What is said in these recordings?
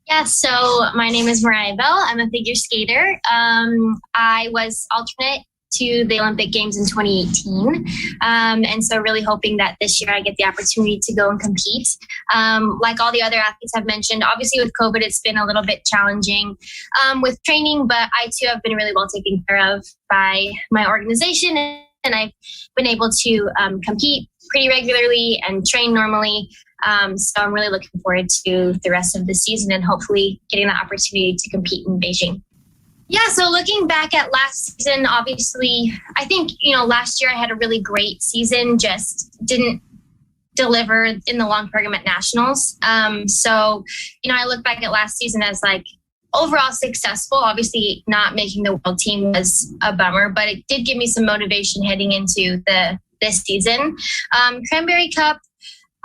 Yeah, so my name is Mariah Bell. I'm a figure skater. I was alternate to the Olympic Games in 2018. And so really hoping that this year I get the opportunity to go and compete. Like all the other athletes have mentioned, obviously with COVID, it's been a little bit challenging with training, but I too have been really well taken care of by my organization. And I've been able to compete pretty regularly and train normally. So I'm really looking forward to the rest of the season and hopefully getting the opportunity to compete in Beijing. Yeah, so looking back at last season, obviously, I think, last year I had a really great season, just didn't deliver in the long program at nationals. So, I look back at last season as like overall successful. Obviously, not making the world team was a bummer, but it did give me some motivation heading into this season. Cranberry Cup,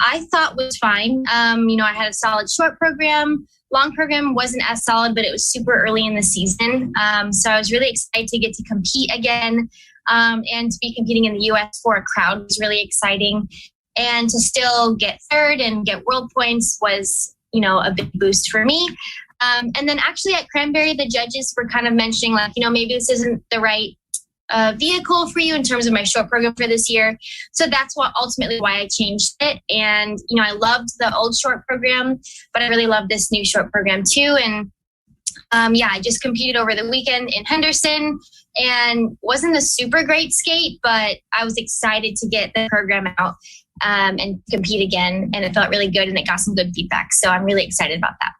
I thought was fine. I had a solid short program. Long program wasn't as solid, but it was super early in the season. So I was really excited to get to compete again, and to be competing in the U.S. for a crowd was really exciting. And to still get third and get world points was, a big boost for me. And then actually at Cranberry, the judges were kind of mentioning maybe this isn't the right vehicle for you in terms of my short program for this year. So that's ultimately why I changed it. And, I loved the old short program, but I really love this new short program too. And I just competed over the weekend in Henderson and wasn't a super great skate, but I was excited to get the program out and compete again. And it felt really good and it got some good feedback. So I'm really excited about that.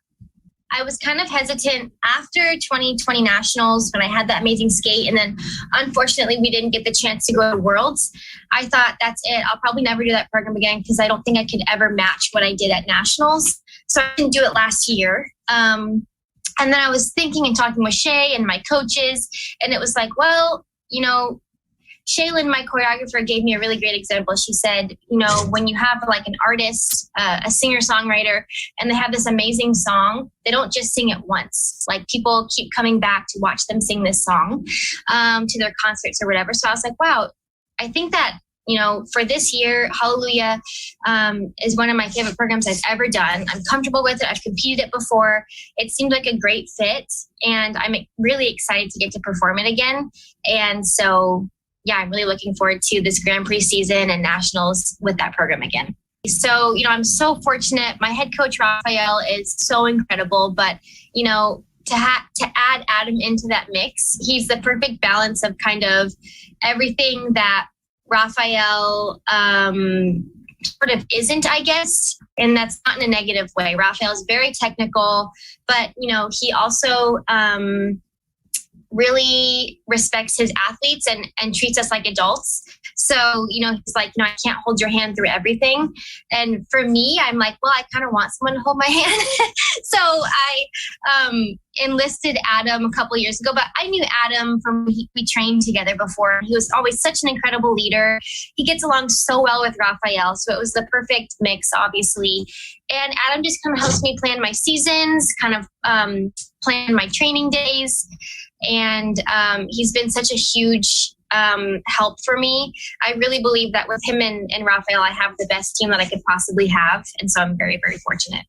I was kind of hesitant after 2020 Nationals when I had that amazing skate. And then unfortunately, we didn't get the chance to go to Worlds. I thought that's it. I'll probably never do that program again because I don't think I could ever match what I did at Nationals. So I didn't do it last year. And then I was thinking and talking with Shay and my coaches. And it was like, well, Shaylin, my choreographer, gave me a really great example. She said, when you have like an artist, a singer-songwriter, and they have this amazing song, they don't just sing it once. Like people keep coming back to watch them sing this song to their concerts or whatever. So I was like, wow, I think that, for this year, Hallelujah is one of my favorite programs I've ever done. I'm comfortable with it. I've competed it before. It seemed like a great fit, and I'm really excited to get to perform it again. And so I'm really looking forward to this Grand Prix season and nationals with that program again. So, I'm so fortunate. My head coach, Raphael, is so incredible. But, to add Adam into that mix, he's the perfect balance of kind of everything that Raphael sort of isn't, I guess. And that's not in a negative way. Raphael is very technical, but, he also really respects his athletes and treats us like adults. So, he's like, I can't hold your hand through everything. And for me, I'm like, well, I kind of want someone to hold my hand. So I enlisted Adam a couple years ago, but I knew Adam from we trained together before. He was always such an incredible leader. He gets along so well with Raphael. So it was the perfect mix, obviously. And Adam just kind of helps me plan my seasons, kind of plan my training days. And he's been such a huge help for me. I really believe that with him and Raphael, I have the best team that I could possibly have. And so I'm very, very fortunate.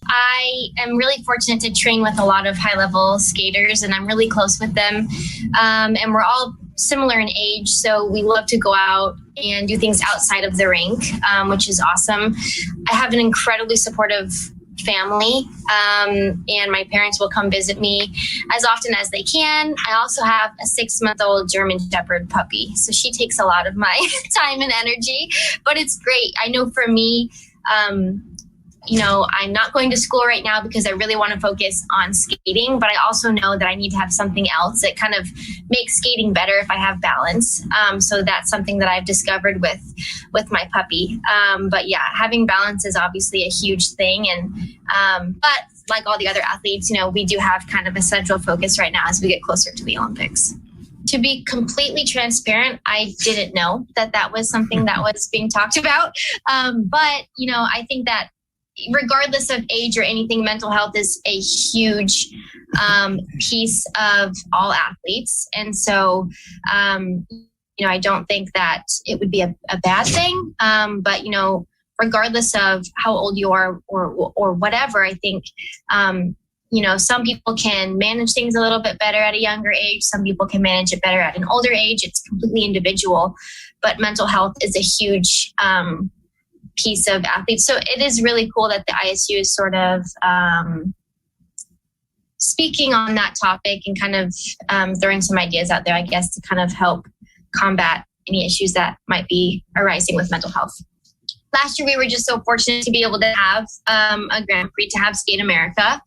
I am really fortunate to train with a lot of high-level skaters, and I'm really close with them. And we're all similar in age, so we love to go out and do things outside of the rink, which is awesome. I have an incredibly supportive family, and my parents will come visit me as often as they can. I also have a 6-month-old German Shepherd puppy, so she takes a lot of my time and energy, but it's great. I know for me, I'm not going to school right now because I really want to focus on skating, but I also know that I need to have something else that kind of makes skating better if I have balance. So that's something that I've discovered with my puppy. But yeah, having balance is obviously a huge thing. And but like all the other athletes, we do have kind of a central focus right now as we get closer to the Olympics. To be completely transparent, I didn't know that was something that was being talked about. But, I think that regardless of age or anything, mental health is a huge piece of all athletes. And so, I don't think that it would be a bad thing. But, regardless of how old you are or whatever, I think some people can manage things a little bit better at a younger age. Some people can manage it better at an older age. It's completely individual, but mental health is a huge piece of athletes. So it is really cool that the ISU is sort of speaking on that topic and kind of throwing some ideas out there, I guess, to kind of help combat any issues that might be arising with mental health. Last year, we were just so fortunate to be able to have a Grand Prix, to have Skate America.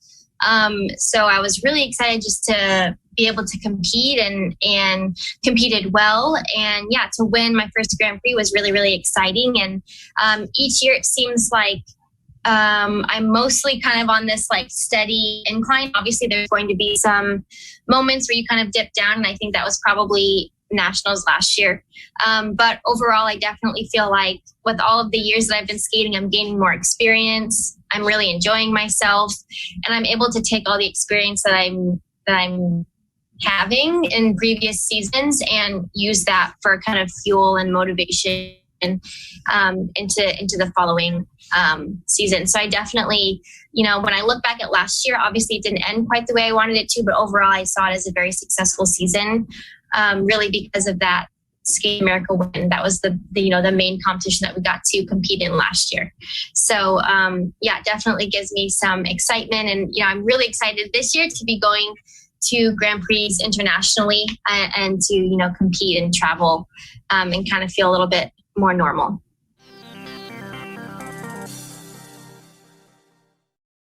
So I was really excited just to be able to compete and competed well. And yeah, to win my first Grand Prix was really, really exciting. And each year it seems like I'm mostly kind of on this like steady incline. Obviously, there's going to be some moments where you kind of dip down. And I think that was probably nationals last year. But overall, I definitely feel like with all of the years that I've been skating, I'm gaining more experience. I'm really enjoying myself, and I'm able to take all the experience that I'm having in previous seasons and use that for kind of fuel and motivation into the following season. So I definitely, when I look back at last year, obviously it didn't end quite the way I wanted it to, but overall I saw it as a very successful season, really because of that Skate America win. That was the main competition that we got to compete in last year. So it definitely gives me some excitement, and I'm really excited this year to be going to Grand Prix internationally and to compete and travel and kind of feel a little bit more normal.